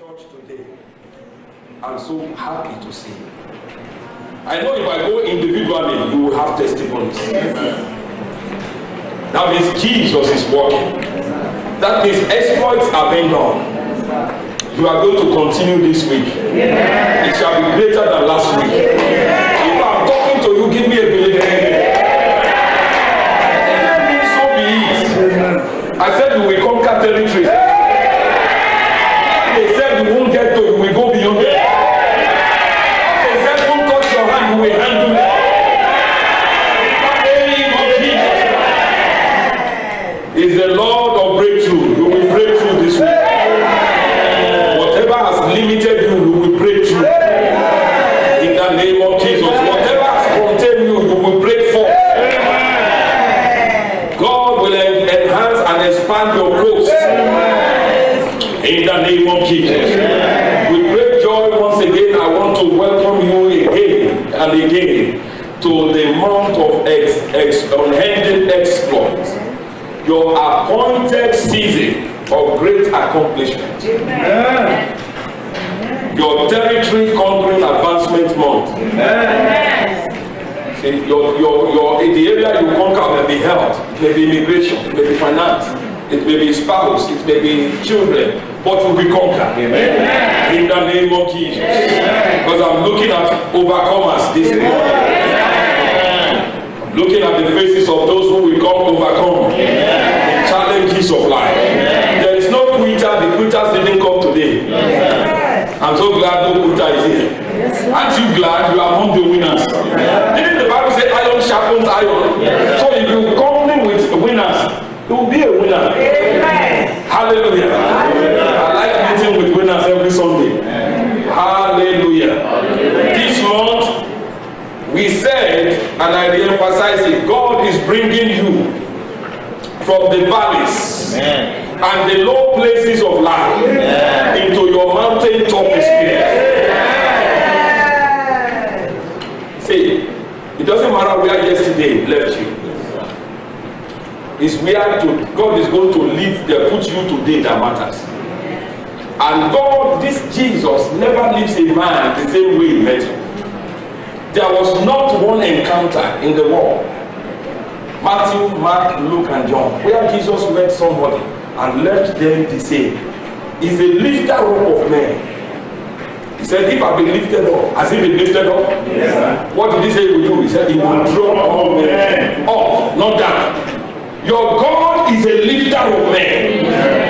church today, I'm so happy to see. I know if I go individually, you will have testimonies. That means Jesus is working. That means exploits are being done. You are going to continue this week. It shall be greater than last week. If I'm talking to you, give me a belief. So be it. I said you will conquer territory. They said you won't get to, you will go beyond it. They said don't touch your hand, you will handle it. Is the Lord of breakthrough. You will break through this week. Whatever has limited you, you will break through. In the name of Jesus. Whatever has contained you, you will break forth. God will enhance and expand your growth. In the name of Jesus. With great joy, once again, I want to welcome you again and again to the month of unending exploits. Your appointed season of great accomplishment. Amen. Your territory conquering advancement month. Amen. See, in the area you conquer may be health, it may be immigration, it may be finance, it may be spouse, it may be children, but will be conquered. Amen. In the name of Jesus. Amen. Because I'm looking at overcomers this morning. Looking at the faces of those who will come overcome the challenges of life. There is no quitter. The quitters didn't come today. I'm so glad no quitter is here. Aren't you glad you are among the winners? Didn't the Bible say iron sharpens iron? So if you company with winners, you will be a winner. Hallelujah. I like meeting with winners every Sunday. Hallelujah. This month, we said, and I re-emphasize it, God is bringing you from the valleys and the low places of life into your mountain-top experience. See, it doesn't matter where yesterday left you. It's where God is going to live there, put you today that matters. And God, this Jesus, never leaves a man the same way he met him. There was not one encounter in the world, Matthew, Mark, Luke, and John, where Jesus met somebody and left them the same. He's a lifter up of men. He said, if I've been lifted up, has he been lifted up? Yes. What did he say he will do? He said, he will draw all men up, not down. Your God is a lifter of men.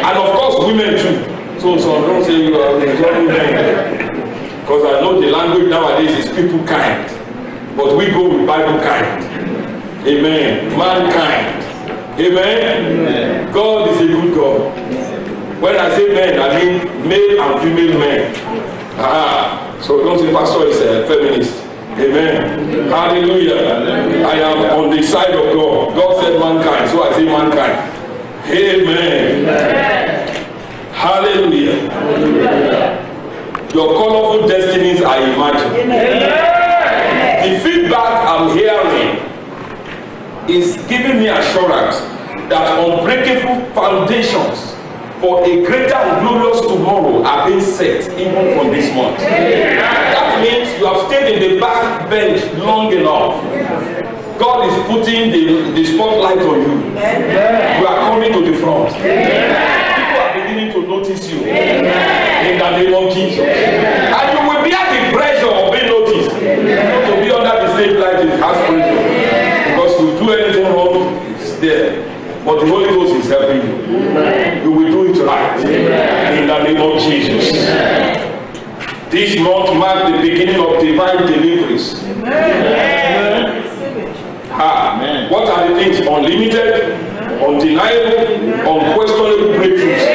And of course, women too. So don't say you are exalting men. Because I know the language nowadays is people kind. But we go with Bible kind. Amen. Mankind. Amen. Amen. God is a good God. When I say men, I mean male and female men. So don't say pastor is a feminist. Amen. Hallelujah. I am on the side of God. God said mankind, so I say mankind. Amen. Hallelujah. Hallelujah. Your colorful destinies are imagined. The feedback I'm hearing is giving me assurance that unbreakable foundations for a greater and glorious tomorrow are being set even from this month. That means you have stayed in the back bench long enough. God is putting the spotlight on you. You are coming to the front. People are beginning to notice you. In the name of Jesus. And you will be at the pressure of being noticed. Not to be under the stage like it has pressure. Because you do anything wrong, it's there. But the Holy Ghost is helping you. You will do it right. In the name of Jesus. This month marks the beginning of divine deliveries. What are the things? Unlimited, undeniable, unquestionable breakthroughs.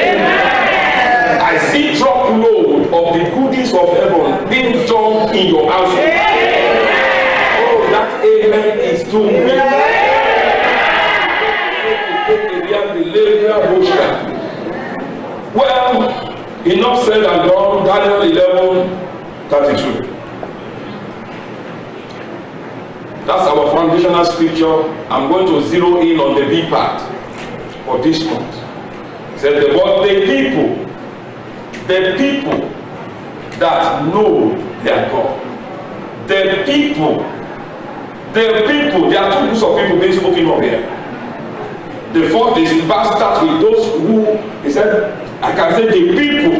I see truckload of the goodies of heaven being dumped in your house. Oh, that amen is too big. Well, enough said and done. Daniel 11:32. That's our foundational scripture. I'm going to zero in on the B part for this month. It said, but the people the people that know their God. The people, there are two groups of people being spoken of here. The first is verse starts with those who, he said, I can say the people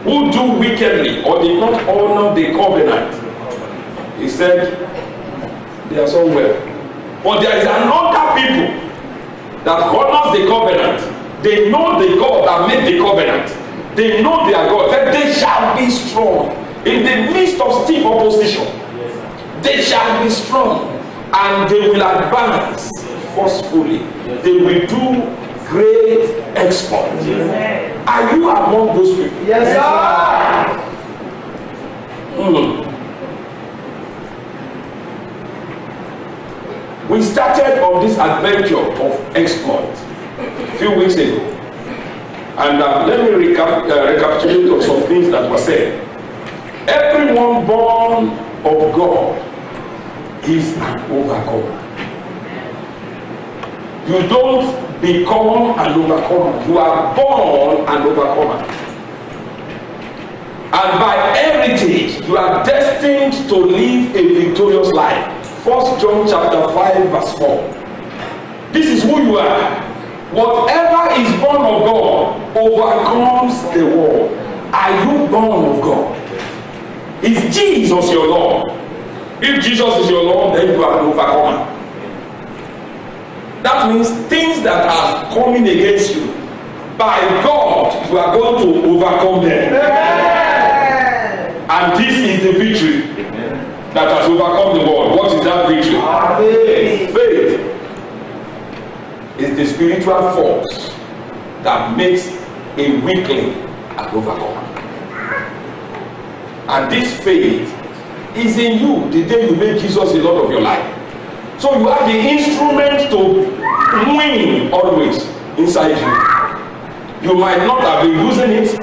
who do wickedly or did not honor the covenant. He said, they are somewhere. But there is another people that honors the covenant. They know the God that made the covenant. They know their God. That they shall be strong in the midst of stiff opposition. They shall be strong and they will advance forcefully. They will do great exploits. Are you among those people? Yes, sir. We started on this adventure of exploit a few weeks ago. And let me recapitulate on some things that were said. Everyone born of God is an overcomer. You don't become an overcomer. You are born an overcomer. And by heritage, you are destined to live a victorious life. 1 John chapter 5 verse 4. This is who you are. Whatever is born of God overcomes the world. Are you born of God? Is Jesus your Lord? If Jesus is your Lord, then you are an overcomer. That means things that are coming against you, by God, you are going to overcome them. And this is the victory that has overcome the world. What is that victory? Faith is the spiritual force that makes a weakling an overcomer. And this faith is in you the day you make Jesus the Lord of your life. So you have the instrument to win always inside you. You might not have been using it,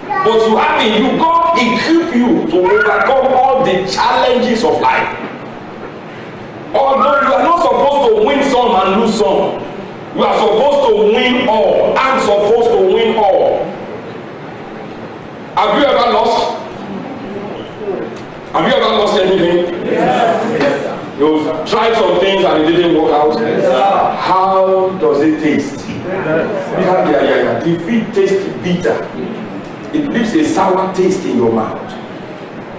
but you have it. You God equip you to overcome all the challenges of life. Although you are not supposed to win some and lose some, you are supposed to win all. I'm supposed to win all. Have you ever lost? Have you ever lost anything? Yes. You've tried some things and it didn't work out. Yes. How does it taste? Defeat tastes bitter. It leaves a sour taste in your mouth.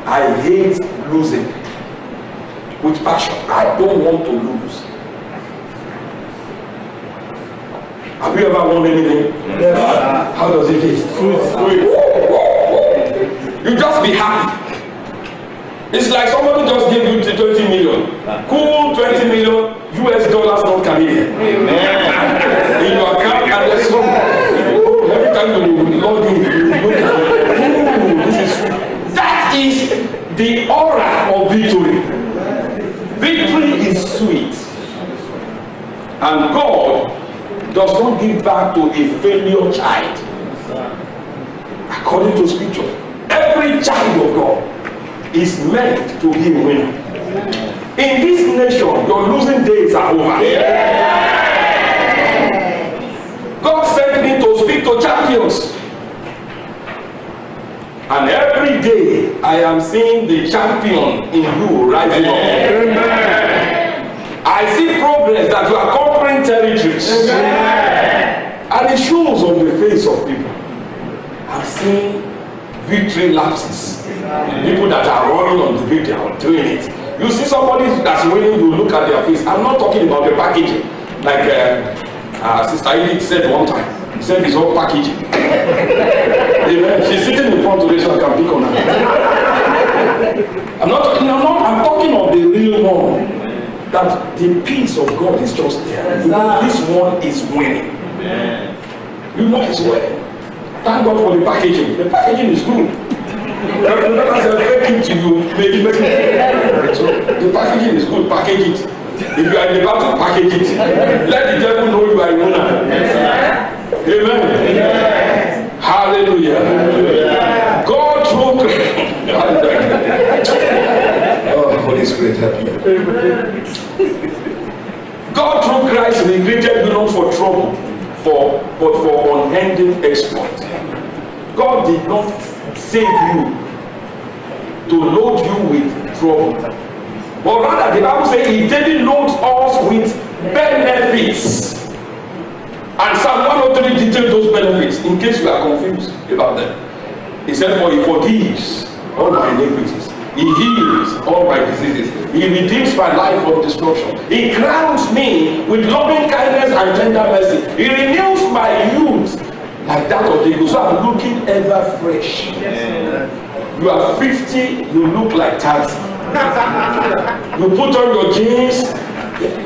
I hate losing with passion. I don't want to lose. Have you ever won anything? Yes. How does it taste? Sweet. You just be happy. It's like somebody just gave you 20 million. Cool, 20 million US dollars, not Canadian. In your account, and there's some. Oh, every time you log in, you look at that is the aura of victory. Victory is sweet. And God does not give back to a failure child. According to scripture, every child of God is meant to be a winner. In this nation, your losing days are over. God sent me to speak to champions. And every day I am seeing the champion in you rising up. I see progress that you are conquering territories. And it shows on the face of people. I'm seeing victory lapses. People that are running on the video are doing it. You see somebody that's winning, you look at their face. I'm not talking about the packaging. Like Sister Edith said one time. He said it's all packaging. Amen. She's sitting in front of the so I can pick on her. I'm talking of the real one. That the peace of God is just there. You know, this one is winning. You know it's winning. Thank God for the packaging. The packaging is good. As I break it to you, maybe so the packaging is good. Package it. If you are in the battle, package it. Let the devil know you are a winner. Amen. Yes. Hallelujah. Hallelujah. God through oh, Holy Spirit, help me. God through Christ created you not for trouble, but for unending exploit. God did not save you to load you with trouble, but rather the Bible says He daily loads us with benefits. And Psalm 103 details those benefits in case you are confused about them. He said, for He forgives all my iniquities, He heals all my diseases, He redeems my life from destruction, He crowns me with loving kindness and tender mercy, He renews my youth like that of the eagle. So I'm looking ever fresh. You are 50, you look like 30. You put on your jeans,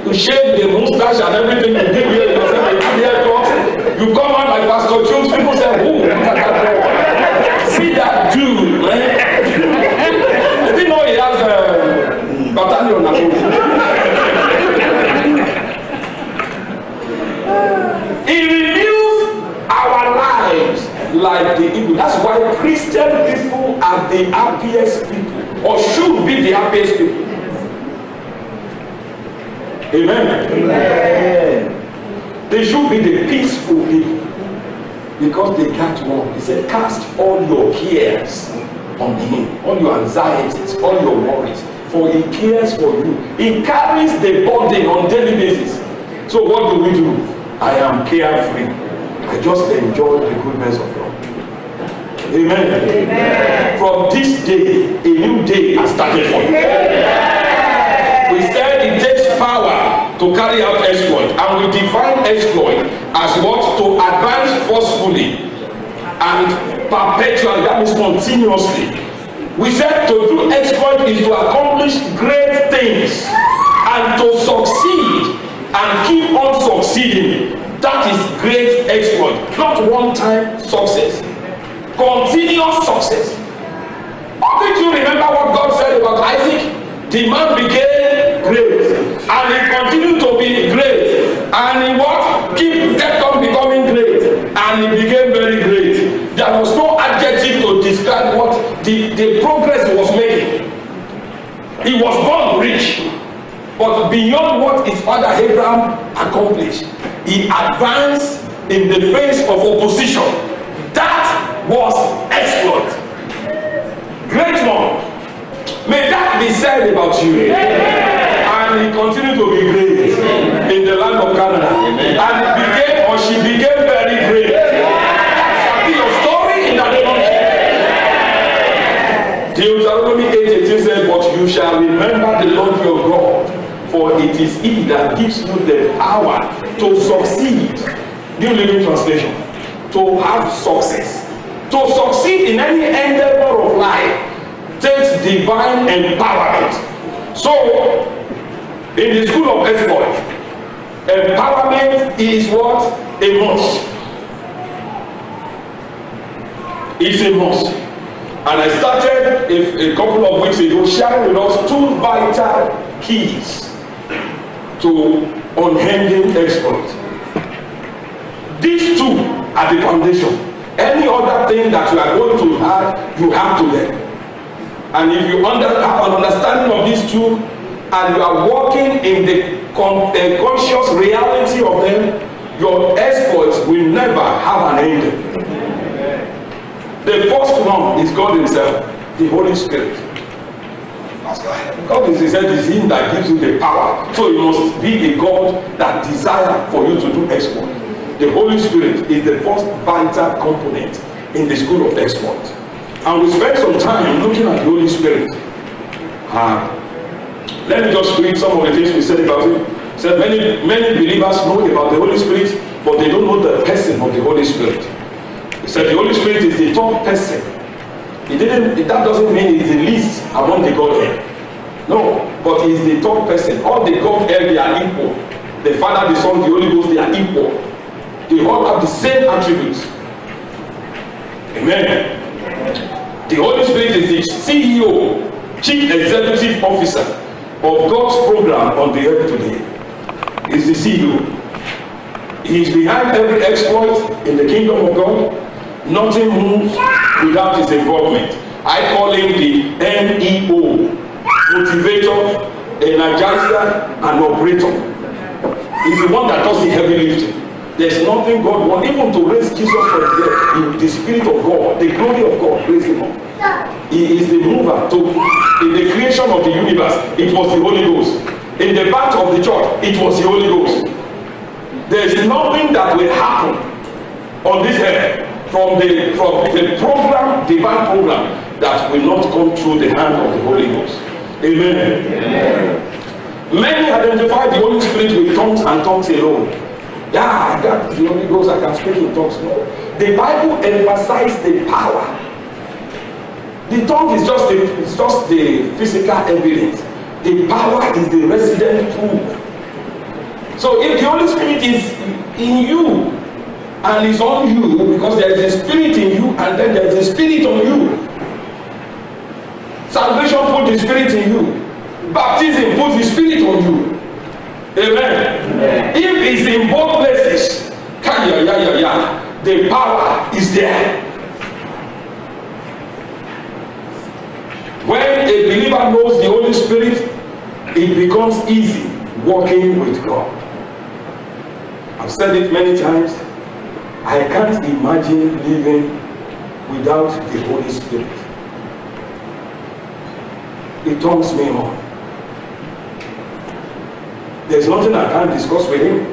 you shave the mustache and everything, you give yourself a good haircut, you come out like Pastor Jones, people say, who? Look at that boy. See that dude, man. I didn't know he has a battalion at home. He renews our lives like the eagle. That's why Christian people are the happiest people, or should be the happiest people. Amen. Amen. They should be the peaceful people, because they can't walk. He said, cast all your cares on Him, all your anxieties, all your worries, for He cares for you. He carries the burden on daily basis. So what do we do? I am carefree. I just enjoy the goodness of God. Amen. Amen. From this day, a new day has started for you. We said it takes power to carry out exploit, and we define exploit as what? To advance forcefully and perpetually, that means continuously. We said to do exploit is to accomplish great things and to succeed and keep on succeeding. That is great exploit, not one-time success. Continuous success. Did you remember what God said about Isaac? The man became great, and he continued to be great, and he what? Kept on becoming great, and he became very great. There was no adjective to describe what the progress he was making. He was born rich, but beyond what his father Abraham accomplished, he advanced in the face of opposition. That was exploit. Great one. May that be said about you. And he continued to be great in the land of Canada. And he became, or she became, very great. That shall be your story in the name of Jesus. Deuteronomy 8:18 says, but you shall remember the Lord your God, for it is He that gives you the power to succeed. New Living Translation. To have success. To succeed in any endeavor of life takes divine empowerment. So, in the school of exploit, empowerment is what? A must. It's a must. And I started a couple of weeks ago sharing with us 2 vital keys to unending exploit. These 2 are the foundation. Any other thing that you are going to have, you have to learn. And if you have an understanding of these 2, and you are walking in the conscious reality of them, your exploits will never have an end. The first one is God Himself, the Holy Spirit. God is Him that gives you the power. So it must be a God that desires for you to do exploit. The Holy Spirit is the first vital component in the school of exploit. And we spent some time looking at the Holy Spirit. Let me just read some of the things we said about it. It said many believers know about the Holy Spirit, but they don't know the person of the Holy Spirit. He said the Holy Spirit is the third person. That doesn't mean he's the least among the Godhead. No, but he's the third person. All the Godhead, they are equal. The Father, the Son, the Holy Ghost, they are equal. They all have the same attributes. Amen. The Holy Spirit is the CEO, Chief Executive Officer of God's program on the earth today. He's the CEO. He is behind every exploit in the kingdom of God. Nothing moves without his involvement. I call him the MEO, motivator, energizer, and operator. He's the one that does the heavy lifting. There's nothing God wants, even to raise Jesus from the dead. The Spirit of God, the glory of God, raised him up. He is the mover. In the creation of the universe, it was the Holy Ghost. In the birth of the church, it was the Holy Ghost. There is nothing that will happen on this earth from the program, divine program, that will not come through the hand of the Holy Ghost. Amen. Amen. Many identify the Holy Spirit with tongues and tongues alone. Yeah, I got the Holy Ghost, I can speak in tongues. No. The Bible emphasizes the power. The tongue is just the physical evidence. The power is the resident proof. So if the Holy Spirit is in you and is on you, because there is a spirit in you and then there is a spirit on you. Salvation puts the spirit in you. Baptism puts the spirit on you. Amen. Amen. If it's in both places, the power is there. When a believer knows the Holy Spirit, it becomes easy walking with God. I've said it many times. I can't imagine living without the Holy Spirit. It turns me on. There's nothing I can't discuss with him,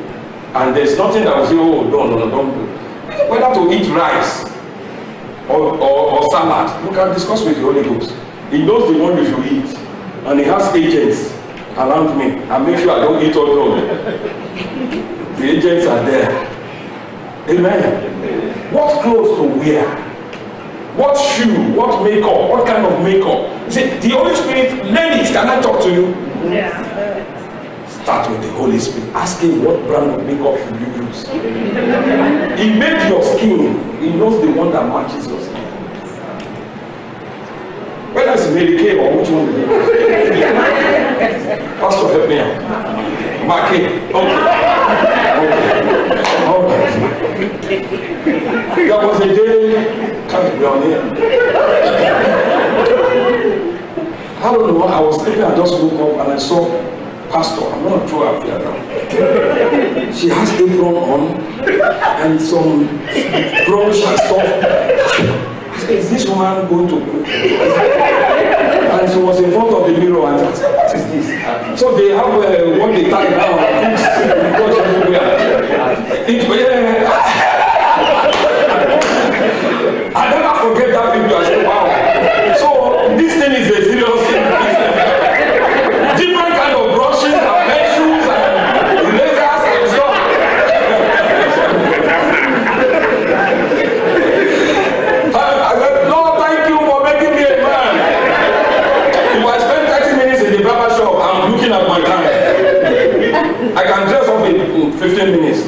and there's nothing that will say, oh, no, don't do. Whether to eat rice or salad, you can discuss with the Holy Ghost. He knows the one you should eat, and he has agents around me. I make sure I don't eat all of them. The agents are there. Amen. What clothes to wear? What shoe? What makeup? What kind of makeup? See, the Holy Spirit, ladies, can I talk to you? Yes. Start with the Holy Spirit. Ask him what brand of makeup should you use. He made your skin. He knows the one that matches your skin. Whether it's Mary Kay or which one it is. Pastor, help me out. Mark it. Okay. There was a day, can't be on here. I don't know, I was sleeping, I just woke up and I saw Pastor, I'm not throw her here now. She has apron on and some brooch and stuff. I said, is this woman going to go? And she was in front of the mirror and I said, what is this? So they have what they tie now, because I never forget that video. I said, wow. So this thing is a serious thing. Different kind of brushes and pencils and erasers and stuff. I said, Lord, thank you for making me a man. If I spend 30 minutes in the barber shop, I'm looking at my time. I can dress up in 15 minutes.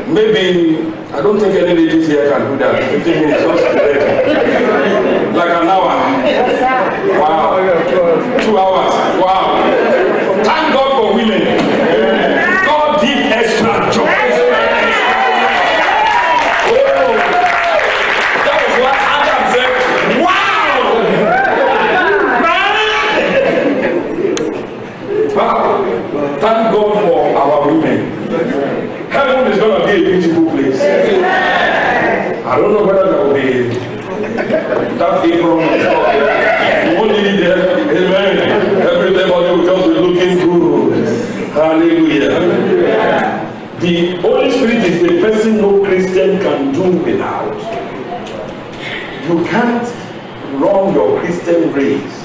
Maybe, I don't think any ladies here can do that. 15 minutes, just ready. Like an hour. Wow. 2 hours. Wow. Thank God for women. God did extra job. Oh, that was what Adam said. Wow! Wow! Thank God for our women. Heaven is going to be a beautiful place. I don't know whether there will be that apron and stuff. You won't need it there. Amen. Everybody will just be looking good. Hallelujah. The Holy Spirit is the person no Christian can do without. You can't run your Christian race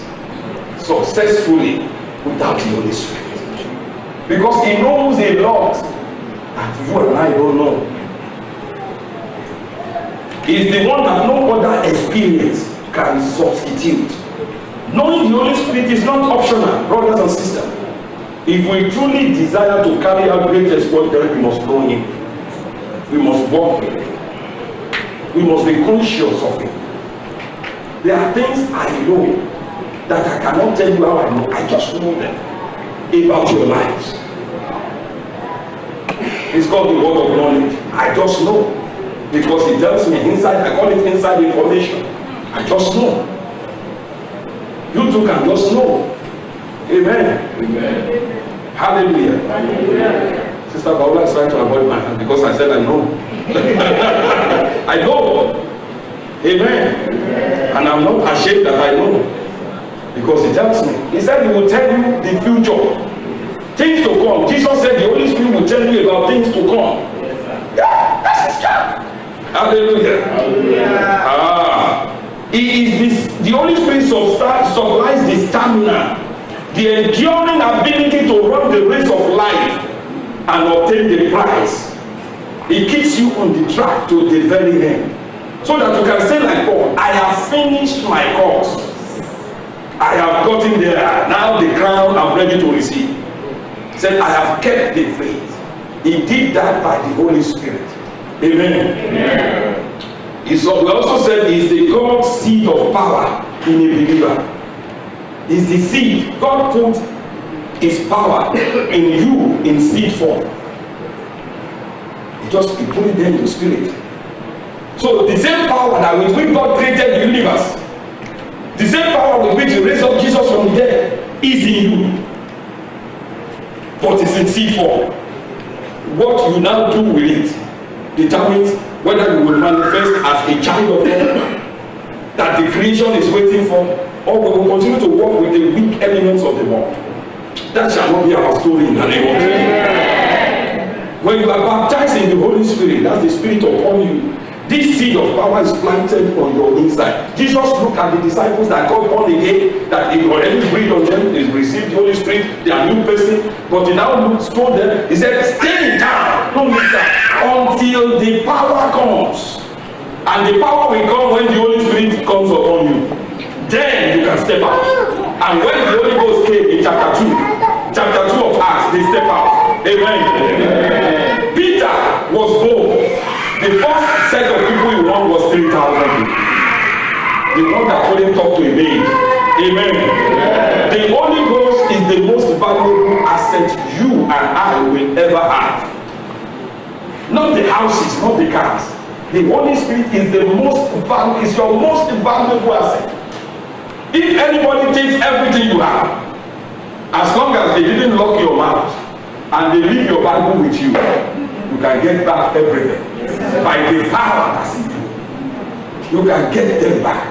successfully without the Holy Spirit. Because he knows a lot that you and I don't know. He's the one that no other experience can substitute. Knowing the Holy Spirit is not optional, brothers and sisters. If we truly desire to carry out great exploits, then we must know Him. We must walk with Him. We must be conscious of Him. There are things I know that I cannot tell you how I know. I just know them about your lives. It's called the word of knowledge. I just know. Because it tells me inside, I call it inside information. I just know. You too can just know. Amen. Amen. Hallelujah. Hallelujah. Sister Paula is trying to avoid my hand because I said I know. I know. Amen. And I'm not ashamed that I know. Because he tells me. He said he will tell you the future. Things to come. Jesus said the Holy Spirit will tell you about things to come. Yeah, that's his job. Hallelujah. Hallelujah. He is this, the Holy Spirit supplies the stamina, the enduring ability to run the race of life and obtain the prize. He keeps you on the track to the very end. So that you can say like Paul, I have finished my course. I have gotten there. Now the crown I'm ready to receive. He said, I have kept the faith. He did that by the Holy Spirit. Amen. Amen. We also said he is the God seed of power in a believer. Is the seed. God put his power in you in seed form. He put it there in the spirit. So the same power that with which God created the universe, the same power with which he raised up Jesus from the dead is in you. But it's in seed form. What you now do with it determines whether you will manifest as a child of God that the creation is waiting for, or we will continue to work with the weak elements of the world. That shall not be our story in the name of Jesus. When you are baptized in the Holy Spirit, that's the Spirit upon you. This seed of power is planted on your inside. Jesus looked at the disciples that got born again, that he already breathed on them, they received the Holy Spirit, they are new person. But he now told them, he said, stay in town, don't leave town, until the power comes. And the power will come when the Holy Spirit comes upon you. Then you can step out. And when the Holy Ghost came in chapter 2 of Acts, they step out. Amen. Peter was bold. The first set of people he won was 3,000 people. The one that couldn't talk to a maid. Amen. The Holy Ghost is the most valuable asset you and I will ever have. Not the houses, not the cars. The Holy Spirit is the most valuable, is your most valuable asset. If anybody takes everything you have, as long as they didn't lock your mouth and they leave your Bible with you, you can get back everything. By the power that's in you, you can get them back.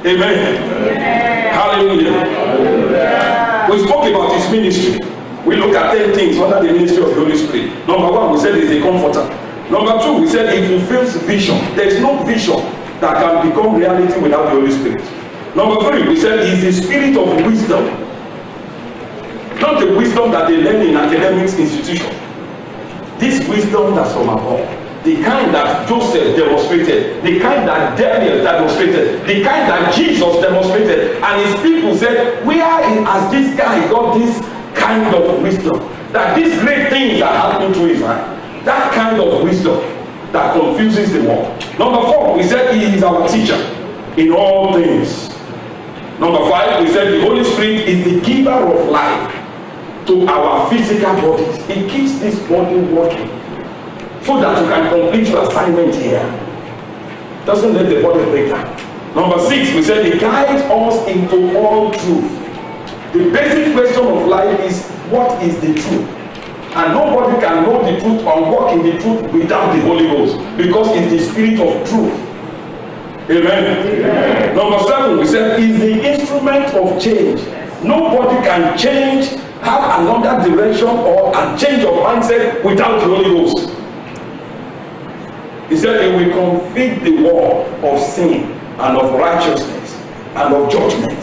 Amen. Hallelujah. Hallelujah. We spoke about his ministry. We looked at 10 things under the ministry of the Holy Spirit. Number 1, we said he's a comforter. Number 2, we said he fulfills vision. There is no vision that can become reality without the Holy Spirit. Number 3, we said he's the spirit of wisdom. Not the wisdom that they learn in academics institutions. This wisdom that's from above. The kind that Joseph demonstrated, the kind that Daniel demonstrated, the kind that Jesus demonstrated, and his people said, where has this guy got this kind of wisdom? That these great things are happening to his hand. That kind of wisdom that confuses the world. Number 4, we said he is our teacher in all things. Number 5, we said the Holy Spirit is the giver of life to our physical bodies. He keeps this body working so that you can complete your assignment here. Doesn't let the body break down. Number 6, we said he guides us into all truth. The basic question of life is, what is the truth? And nobody can know the truth or walk in the truth without the Holy Ghost, because it's the spirit of truth. Amen. Amen. Number 7, we said is the instrument of change. Nobody can change, have another direction or a change of mindset without the Holy Ghost. He said he will convict the world of sin and of righteousness and of judgment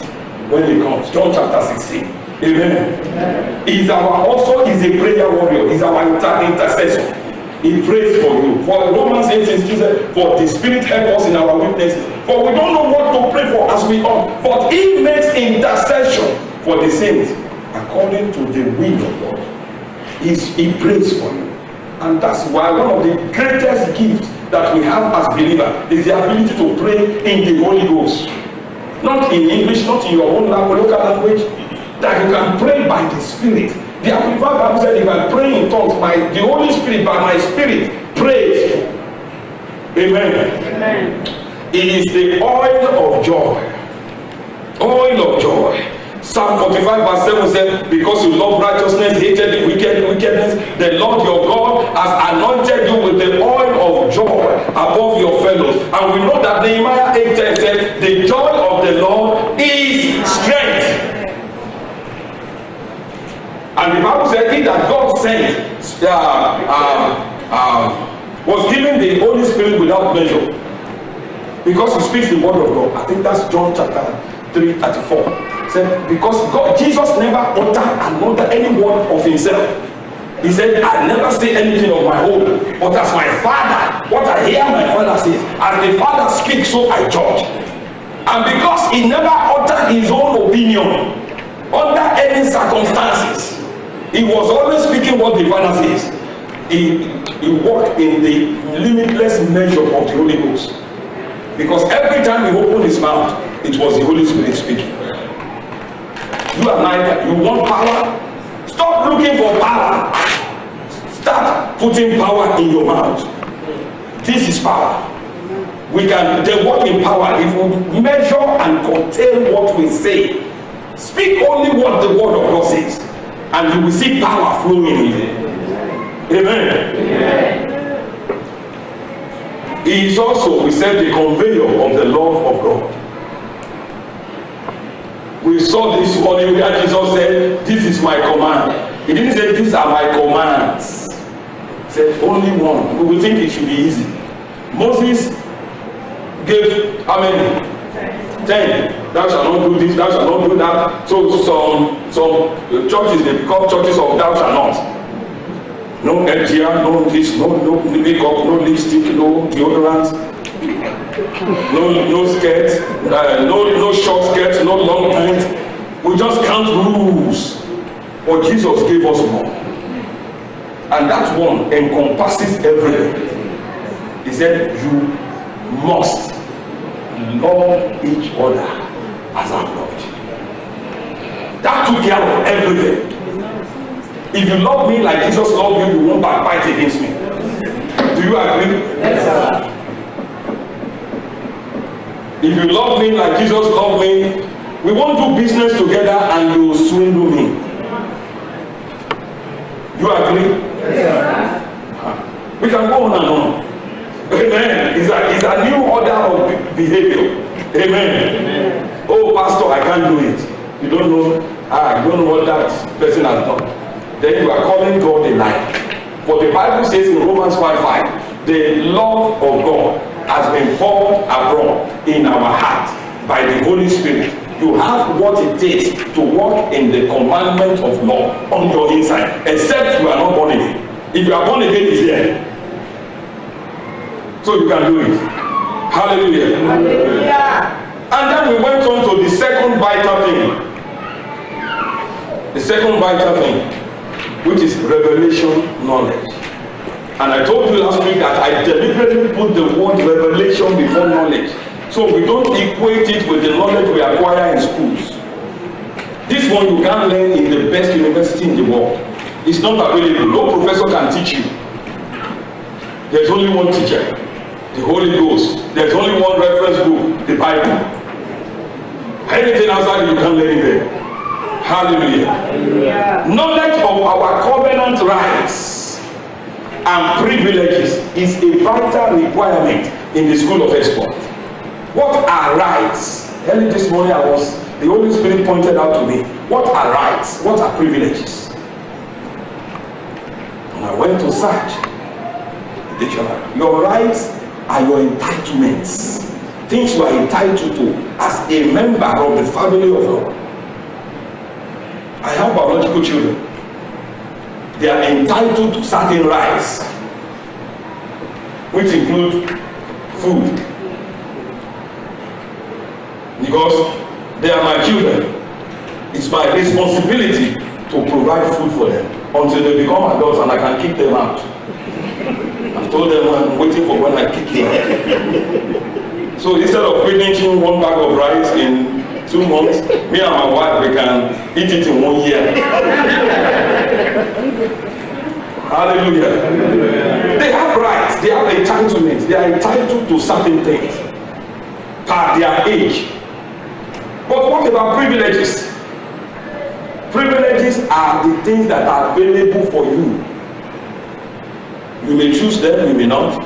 when he comes. John chapter 16. Amen. Amen. He's a prayer warrior. He's our intercessor. He prays for you. For Romans 8:6, for the Spirit help us in our weaknesses. For we don't know what to pray for as we ought. But he makes intercession for the saints according to the will of God. He prays for you. And that's why one of the greatest gifts that we have as believers is the ability to pray in the Holy Ghost. Not in English, not in your own local language. That you can pray by the Spirit. The Amplified Bible said, if I pray in tongues, by the Holy Spirit, by my Spirit, praise. Amen. Amen. It is the oil of joy. Oil of joy. Psalm 45 verse 7 said, because you love righteousness, hated wickedness, the Lord your God has anointed you with the oil of joy above your fellows. And we know that Nehemiah 8:10 said, the joy of the Lord is strength. And the Bible said, he that God sent was given the Holy Spirit without measure, because he speaks the word of God. I think that's John chapter 3:34. Said, because God, Jesus never uttered any word of himself. He said, I never say anything of my own, but as my Father, what I hear my Father say, as the Father speaks, so I judge. And because he never uttered his own opinion under any circumstances, he was always speaking what the Father says. He walked in the limitless measure of the Holy Ghost. Because every time he opened his mouth, it was the Holy Spirit speaking. You and I, you want power? Stop looking for power. Start putting power in your mouth. This is power. We can walk in power if we measure and contain what we say. Speak only what the word of God says, and you will see power flowing in you. Amen. Amen. He is also, we said, the conveyor of the love of God. We saw this morning where Jesus said, this is my command. He didn't say, these are my commands. He said, only one. We will think it should be easy. Moses gave how many? 10. Thou shalt not do this, thou shalt not do that. So some churches, they become churches of thou shalt not. No headgear, no this, no makeup, no lipstick, no deodorant. No skirt, no short skirt, no long pants. We just count rules. But Jesus gave us more. And that one encompasses everything. He said, you must love each other as I've loved you. That took care of everything. If you love me like Jesus loved you, you won't backbite against me. Do you agree? Yes, sir. If you love me like Jesus loved me, we won't do business together and you swindle me. You agree? Yes, we can go on and on. Amen. It's a new order of behavior. Amen. Amen. Oh, pastor, I can't do it. You don't know. You don't know what that person has done. Then you are calling God a liar. For the Bible says in Romans 5:5, the love of God has been poured abroad in our heart by the Holy Spirit. You have what it takes to walk in the commandment of law on your inside, except you are not born again. If you are born again, it's there. So you can do it. Hallelujah. Hallelujah. And then we went on to the second vital thing. The second vital thing, which is revelation knowledge. And I told you last week that I deliberately put the word revelation before knowledge, so we don't equate it with the knowledge we acquire in schools. This one you can't learn in the best university in the world. It's not available. No professor can teach you. There's only one teacher, the Holy Ghost. There's only one reference book, the Bible. Anything outside you can't learn it there. Hallelujah. Hallelujah. Knowledge of our covenant rights and privileges is a vital requirement in the school of export. What are rights? Early this morning the Holy Spirit pointed out to me, what are rights? What are privileges? And I went to search the dictionary. Your rights are your entitlements, things you are entitled to as a member of the family of God. I have biological children. They are entitled to certain rights, which include food, because they are my children. It's my responsibility to provide food for them until they become adults and I can kick them out. I've told them I'm waiting for when I kick them. So instead of finishing one bag of rice in 2 months, me and my wife, we can eat it in 1 year. Hallelujah. They have rights, they have entitlements, they are entitled to certain things per their age. But what about privileges? Privileges are the things that are available for you. You may choose them, you may not.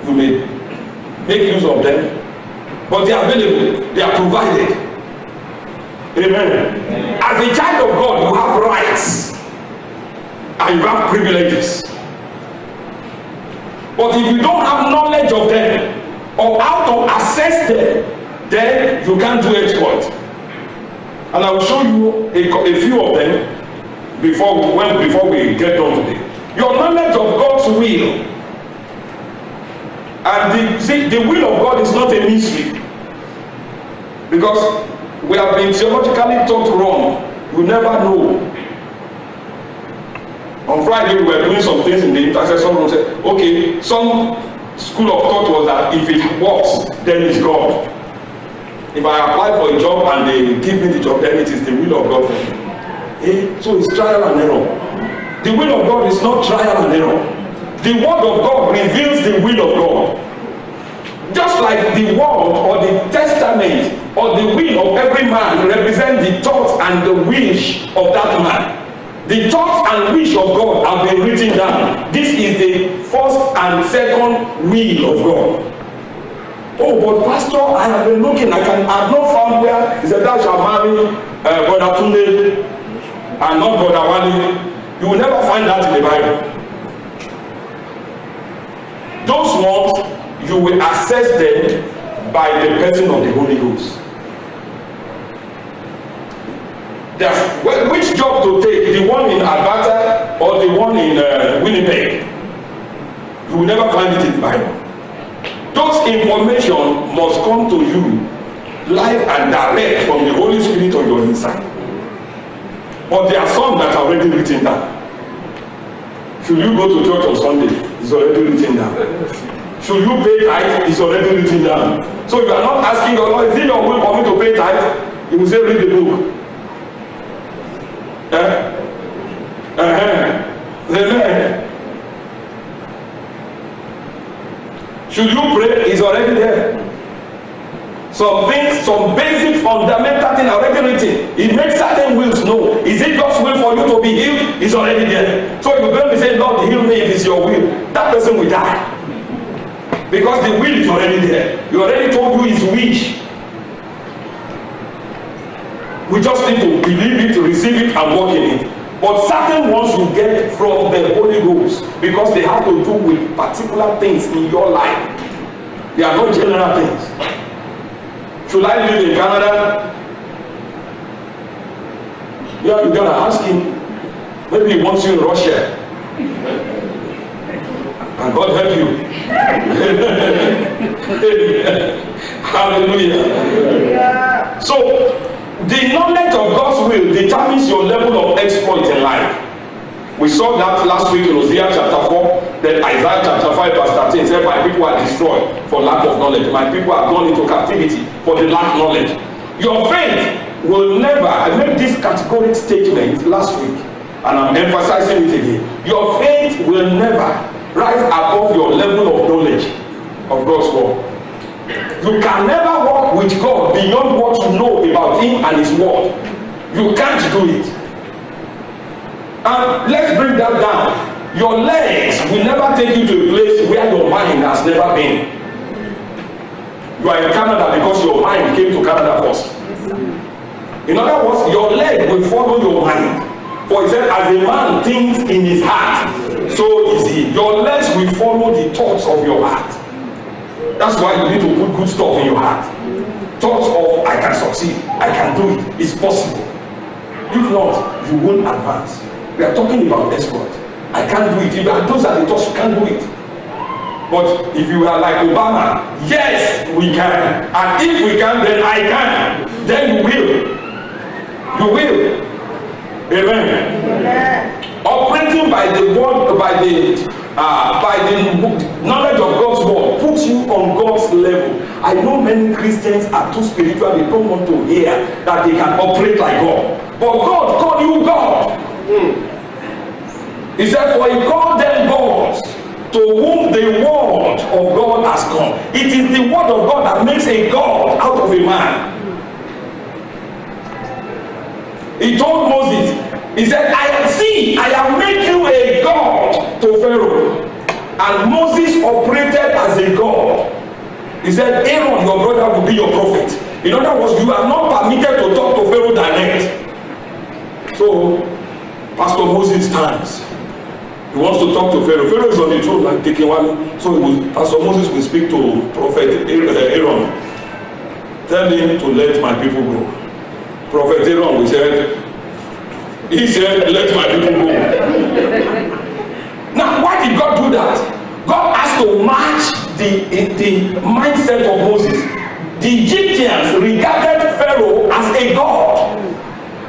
You may make use of them, but they are available, they are provided. Amen. As a child of God, you have rights and you have privileges. But if you don't have knowledge of them or how to access them, then you can't do exploit. And I will show you a few of them before we get done today. Your knowledge of God's will. And the will of God is not a mystery. Because we have been theologically taught wrong. You never know. On Friday we were doing some things in the intercession room. Said, okay, some school of thought was that if it works, then it's God. If I apply for a job and they give me the job, then it is the will of God for me. So it's trial and error. The will of God is not trial and error. The word of God reveals the will of God. Just like the word or the testament or the will of every man represent the thoughts and the wish of that man. The thoughts and wish of God have been written down. This is the first and second will of God. Oh, but Pastor, I have been looking. I have not found where he said thou shalt marry Brother Tunde and not Brother Wani. You will never find that in the Bible. Those ones, you will access them by the person of the Holy Ghost. Which job to take? The one in Alberta or the one in Winnipeg? You will never find it in the Bible. Those information must come to you live and direct from the Holy Spirit on your inside. But there are some that are already written down. Should you go to church on Sunday? It's already written down. Should you pay tithe? It's already written down. So if you are not asking your Lord, is it your will for me to pay tithe? He will say, read the book. Amen. Should you pray? It's already there. Some things, some basic fundamental things are already written. It makes certain wills know. Is it God's will for you to be healed? It's already there. So if you're going to say, Lord, heal me if it's your will, that person will die. Because the will is already there. He already told you his wish. We just need to believe it, to receive it, and walk in it. But certain ones you get from the Holy Ghost because they have to do with particular things in your life. They are not general things. Should I live in Canada? Yeah, you gotta ask him. Maybe he wants you in Russia. And God help you. Hallelujah. Yeah. So, the knowledge of God's will determines your level of exploit in life. We saw that last week in Hosea chapter 4, then Isaiah chapter 5 verse 13 said, my people are destroyed for lack of knowledge. My people are gone into captivity for the lack of knowledge. Your faith will never, I made this categorical statement last week, and I'm emphasizing it again. Your faith will never rise above your level of knowledge of God's word. You can never walk with God beyond what you know about him and his word. You can't do it. And let's bring that down. Your legs will never take you to a place where your mind has never been. You are in Canada because your mind came to Canada first. In other words, your leg will follow your mind. For he said, as a man thinks in his heart, so is he. Your legs will follow the thoughts of your heart. That's why you need to put good stuff in your heart. Thoughts of, I can succeed, I can do it, it's possible. If not, you won't advance. We are talking about exploit. I can't do it. If those are the thoughts, you can't do it. But if you are like Obama, yes, we can. And if we can, then I can. Then you will. You will. Amen. Operating by the word, by the knowledge of God's word puts you on God's level. I know many Christians are too spiritual, they don't want to hear that they can operate like God. But God called you God. He said, for he called them gods, to whom the word of God has come. It is the word of God that makes a God out of a man. He told Moses, he said, I have made you a God to Pharaoh. And Moses operated as a God. He said, Aaron, your brother, will be your prophet. In other words, you are not permitted to talk to Pharaoh direct. So, Pastor Moses stands. He wants to talk to Pharaoh. Pharaoh is on the throne like taking one. So Pastor Moses will speak to Prophet Aaron. Tell him to let my people go. Prophet Aaron he said, let my people go. Now, why did God do that? God has to match the mindset of Moses. The Egyptians regarded Pharaoh as a god.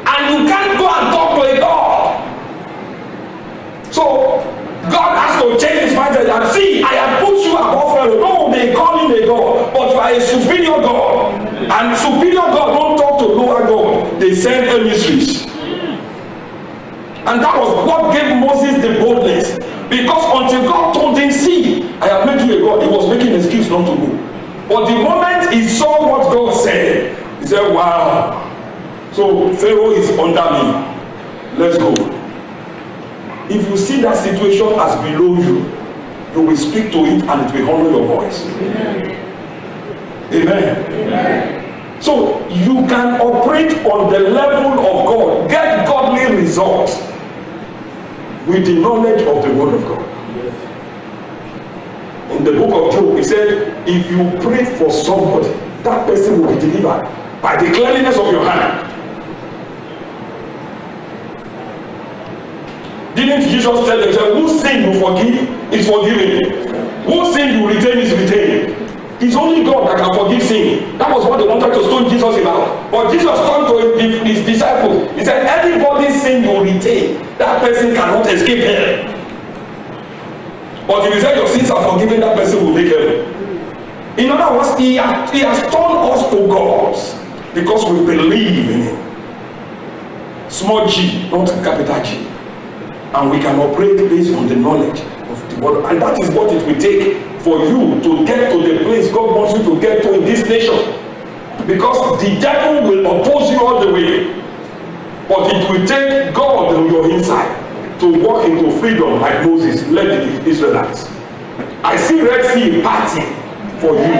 And you can't go and talk to a god. So, God has to change his mindset and see, I have put you above Pharaoh. No, they call him a god, but you are a superior god. And superior god don't talk to lower god. They send emissaries. And that was what gave Moses the boldness. Because until God told him, see, I have made you a god, he was making an excuse not to go. But the moment he saw what God said, he said, wow. So Pharaoh is under me. Let's go. If you see that situation as below you, you will speak to it and it will honor your voice. Amen. Amen. So you can operate on the level of God, get godly results with the knowledge of the word of God. In the book of Job, he said, if you pray for somebody, that person will be delivered by the cleanliness of your hand. Didn't Jesus tell them, whose sin you forgive is forgiven, whose sin you retain is retained? It's only God that can forgive sin. That was what they wanted to stone Jesus about. But Jesus turned to his disciples. He said, anybody's sin you retain, that person cannot escape hell. But if you say your sins are forgiven, that person will make heaven. In other words, he has turned us to gods because we believe in him. Small g, not capital G. And we can operate based on the knowledge of the word. And that is what it will take for you to get to the place God wants you to get to in this nation. Because the devil will oppose you all the way. But it will take God on your inside to walk into freedom like Moses led the Israelites. I see Red Sea parting for you.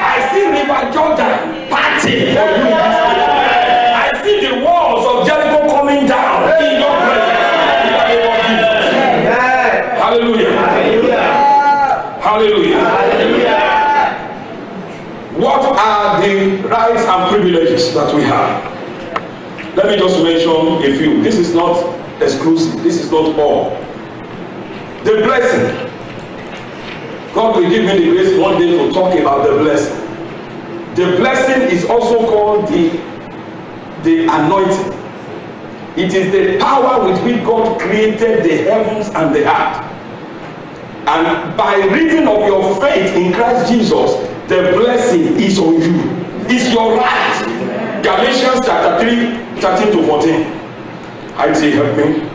I see River Jordan parting for you. I see the walls of Jericho coming down in your presence. Hallelujah. Hallelujah. Hallelujah. Hallelujah. What are the rights and privileges that we have? Let me just mention a few. This is not exclusive. This is not all. The blessing. God will give me the grace one day to talk about the blessing. The blessing is also called the anointing. It is the power with which God created the heavens and the earth. And by reason of your faith in Christ Jesus, the blessing is on you. It's your right. Galatians chapter 3, 13 to 14. I say help me.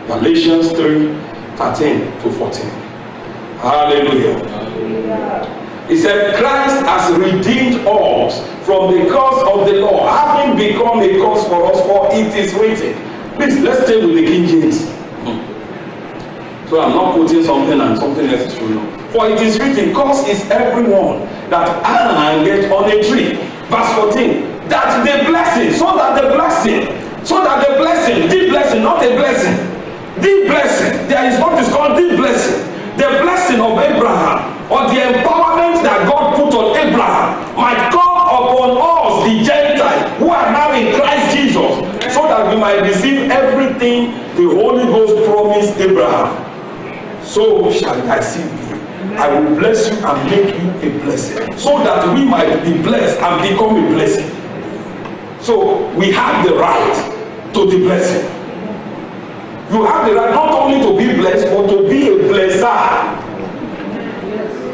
Galatians 3, 13 to 14. Hallelujah. He said, Christ has redeemed us from the curse of the law, having become a curse for us, for it is written. Please, let's stay with the King James. So I'm not quoting something and something else is showing up. For it is written, cursed is everyone that hangeth on a tree. Verse 14. That the blessing, the blessing, not a blessing. The blessing, there is what is called the blessing. The blessing of Abraham, or the empowerment that God put on Abraham, might come upon us, the Gentiles, who are now in Christ Jesus, so that we might receive everything the Holy Ghost promised Abraham. So shall I see thee. I will bless you and make you a blessing, so that we might be blessed and become a blessing. So we have the right to the blessing. You have the right not only to be blessed, but to be a blesser.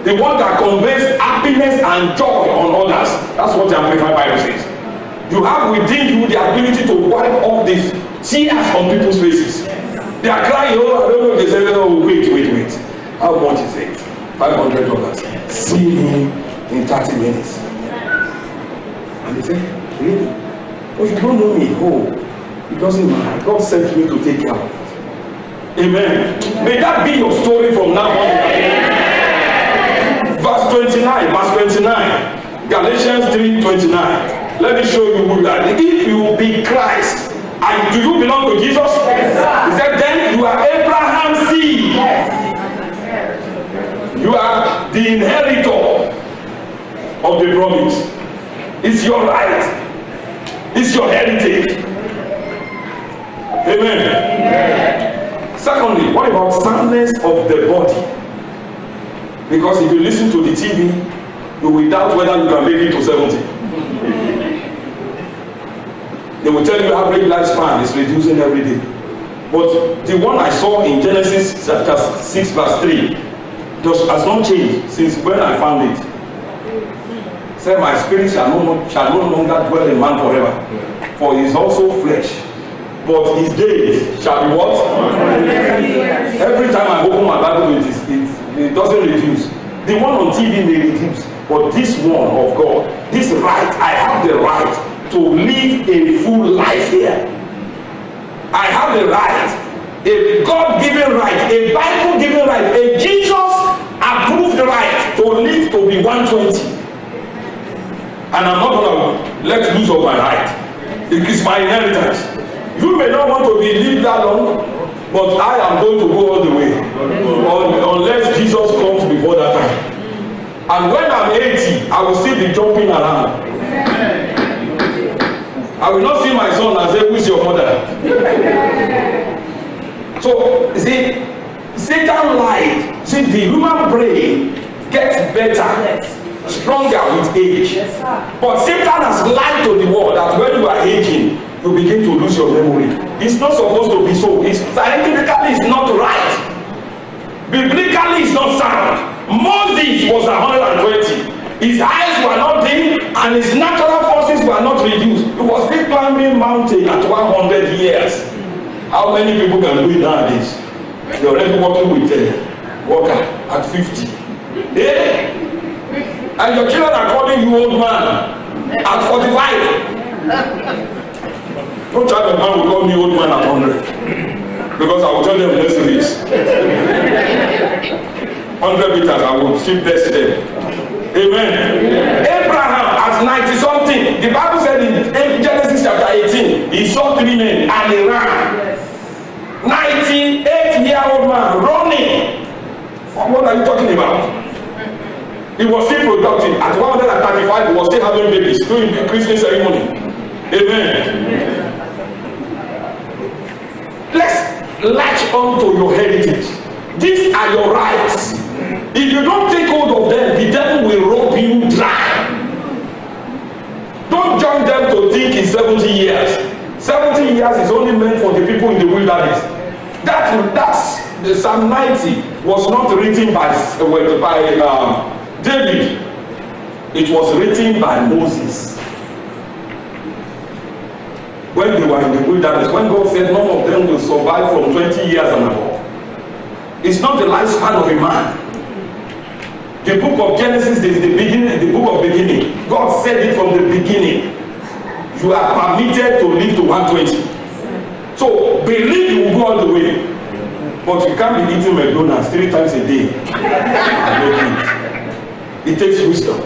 The one that conveys happiness and joy on others. That's what the Amplified Bible says. You have within you the ability to wipe off these tears on people's faces. They are crying, oh, I don't know. They say, oh, wait. How much is it? $500. See me in 30 minutes. And they say, really? But you don't know me. Oh, it doesn't matter. God sent me to take care of it. Amen. May that be your story from now on. Verse 29. Verse 29. Galatians 3:29. Let me show you who you are. If you be Christ, and do you belong to Jesus? Yes, he said, then you are Abraham's seed. Yes. You are the inheritor of the promise. It's your right. It's your heritage. Amen. Secondly, what about soundness of the body? Because if you listen to the TV, you will doubt whether you can make it to 70. They will tell you average lifespan is reducing every day. But the one I saw in Genesis chapter 6 verse 3 has not changed since when I found it. Said, my spirit shall no longer dwell in man forever, for he is also flesh. But his days shall be what? Every time I open my Bible, it doesn't reduce. The one on TV may reduce, but this one of God, this right, I have the right to live a full life here. I have the right, a God-given right, a Bible-given right, a Jesus-approved right to live to be 120. And I'm not going to let loose of my right. It is my inheritance. You may not want to be lived that long, but I am going to go all the way. Unless Jesus comes before that time. And when I'm 80, I will still be jumping around. I will not see my son and say, who is your mother? So, you see, Satan lied. See, the human brain gets better, stronger with age. But Satan has lied to the world that when you are aging, you begin to lose your memory. It's not supposed to be so. Scientifically, it's not right. Biblically, it's not sound. Moses was 120. His eyes were not dim and his natural forces were not reduced. He was still climbing mountain at 100 years. How many people can do it nowadays? You're already working with a worker at 50. Yeah? And your children are calling you old man at 45. No child of man will call me old man at 100. Because I will tell them let's race. 100 meters, I will still test them. Amen. Abraham at 90 something. The Bible said in Genesis chapter 18, he saw 3 men and he ran. 98-year-old man running. What are you talking about? He was still productive. At 135, he was still having babies, doing the Christmas ceremony. Amen. Let's latch on to your heritage. These are your rights. If you don't take hold of them, the devil will rob you dry. Don't join them to think in 70 years. 70 years is only meant for the people in the wilderness. That's the Psalm 90 was not written by David. It was written by Moses. When they were in the wilderness, when God said none of them will survive from 20 years and above. It's not the lifespan of a man. The book of Genesis is the beginning, the book of beginning. God said it from the beginning. You are permitted to live to 120. So believe you will go all the way. But you can't be eating McDonald's 3 times a day. It takes wisdom.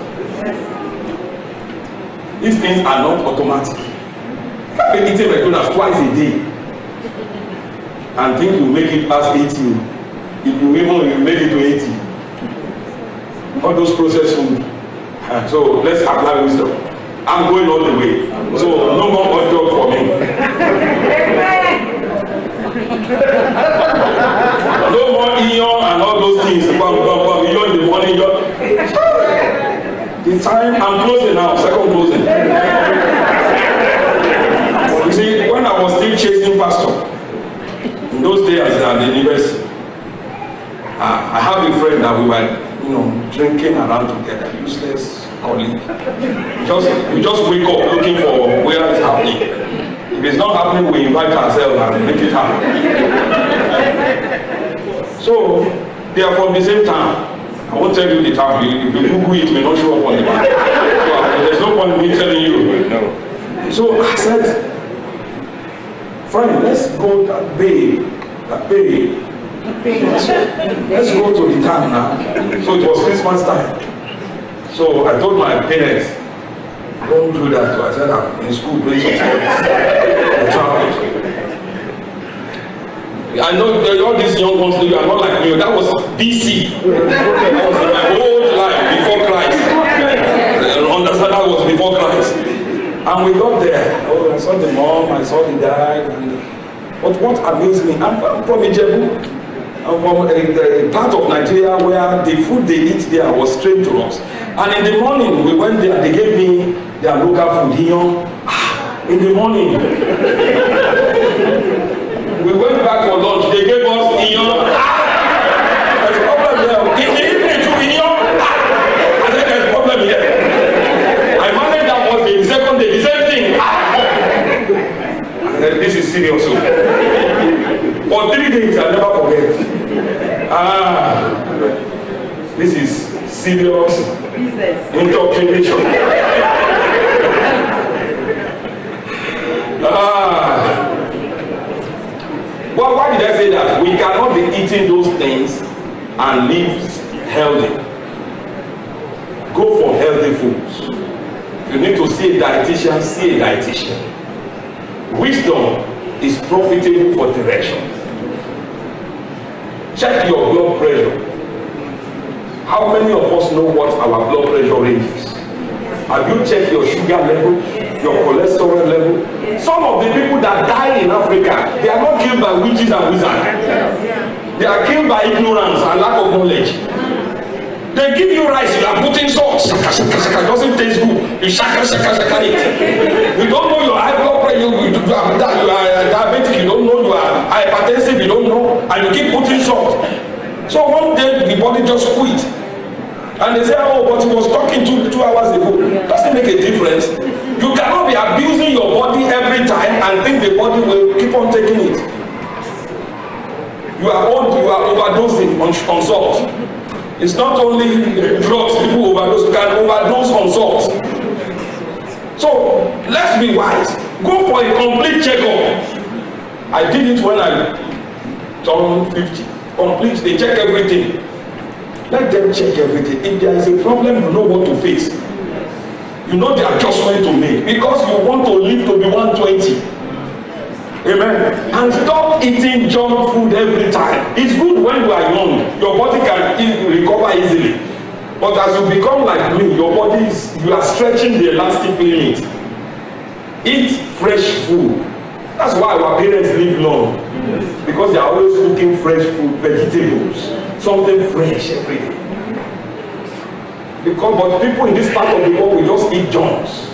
These things are not automatic. You can't be eating McDonald's twice a day and think you make it past 80. If you even make it to 80. All those processed food. So let's apply wisdom. I'm going all the way. So no more hot dog for me. No more Eon and all those things. Eon in the morning. The time I'm closing now, second closing. You see, when I was still chasing pastor, in those days at the university, I have a friend that we were, drinking around together, useless colleague. We just wake up looking for where it's happening. If it's not happening, we invite ourselves and make it happen. So they are from the same town. I won't tell you the town. If you Google it, may not show up on the map. So there's no point in me telling you. So I said, friend, let's go babe. Let's go to the town now. So it was Christmas time. So I told my parents, don't do that. So I said, I'm in school doing some studies. I know all these young ones, you are not like me. That was BC. That was in my whole life before Christ. Understand, that was before Christ. And we got there. Oh, I saw the mom, I saw the dad. But what amused me, I'm from Ijebu. I'm from a part of Nigeria where the food they eat there was strange to us. And in the morning, we went there, they gave me their local food, in the morning. We went back for lunch, they gave us there's a problem there. In the evening to I said, there's a problem here. I managed that one day, the second day, the same thing. I said, this is serious. For 3 days, I'll never forget. This is serious indoctrination. Well, why did I say that? We cannot be eating those things and live healthy. Go for healthy foods. You need to see a dietitian, see a dietitian. Wisdom is profitable for direction. Check your blood pressure. How many of us know what our blood pressure range is? Have you checked your sugar level, your cholesterol level? Some of the people that die in Africa, they are not killed by witches and wizards. They are killed by ignorance and lack of knowledge. They give you rice, you are putting salt. Shaka, shaka, shaka. It doesn't taste good. You shaka, shaka, shaka it. You don't know your high blood pressure, you are diabetic, you don't know you are hypertensive, you don't know, and you keep putting salt. So one day the body just quit. And they say, oh, but he was talking 2 hours ago. Doesn't make a difference. You cannot be abusing your body every time and think the body will keep on taking it. You are overdosing on salt. It's not only drugs people overdose, you can overdose on salt. So let's be wise. Go for a complete checkup. I did it when I turned 50. Complete, they check everything. Let them check everything. If there is a problem, you know what to face. You know the adjustment to make. Because you want to live to be 120. Amen. And stop eating junk food every time. It's good when you are young. Your body can recover easily. But as you become like me, your body you are stretching the elastic limit. Eat fresh food. That's why our parents live long. Because they are always cooking fresh food, vegetables, something fresh every day. But people in this part of the world will just eat junks,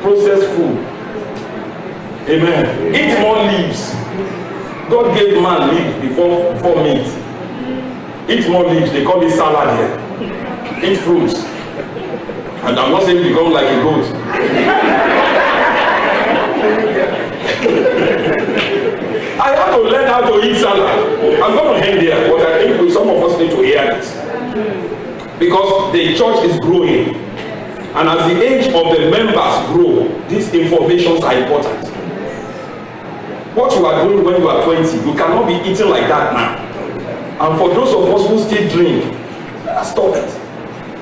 processed food. Amen. Eat more leaves. God gave man leaves before meat. Eat more leaves. They call it salad here. Eat fruits. And I'm not saying become like a goat. I have to learn how to eat salad. I'm going to end there, but I think some of us need to hear this. Because the church is growing. And as the age of the members grow, these informations are important. What you are doing when you are 20, you cannot be eating like that now. And for those of us who still drink, stop it.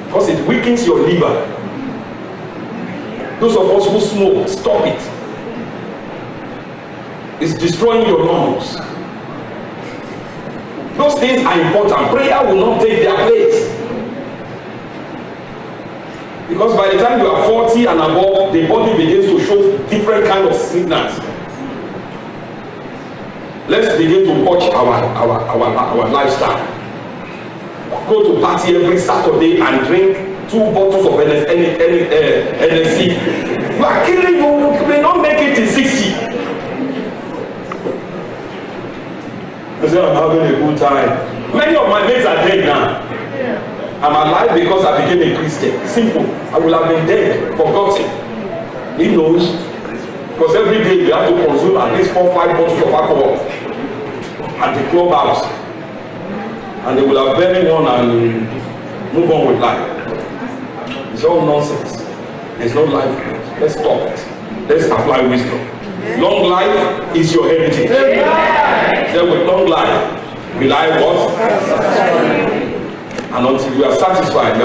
Because it weakens your liver. Those of us who smoke, stop it. It's destroying your lungs. Those things are important. Prayer will not take their place. Because by the time you are 40 and above, the body begins to show different kind of signals. Let's begin to watch our lifestyle. Go to party every Saturday and drink 2 bottles of NSC. You are killing you. You may not make it in 60. I say I'm having a good time. Many of my mates are dead now. I'm alive because I became a Christian. Simple. I will have been dead, forgotten. He knows. Because every day you have to consume at least 4 or 5 bottles of alcohol at the clubhouse. And they will have buried one and move on with life. It's all nonsense. There's no life. Let's stop it. Let's apply wisdom. Long life is your heritage. Say, with long life will I what? And until you are satisfied,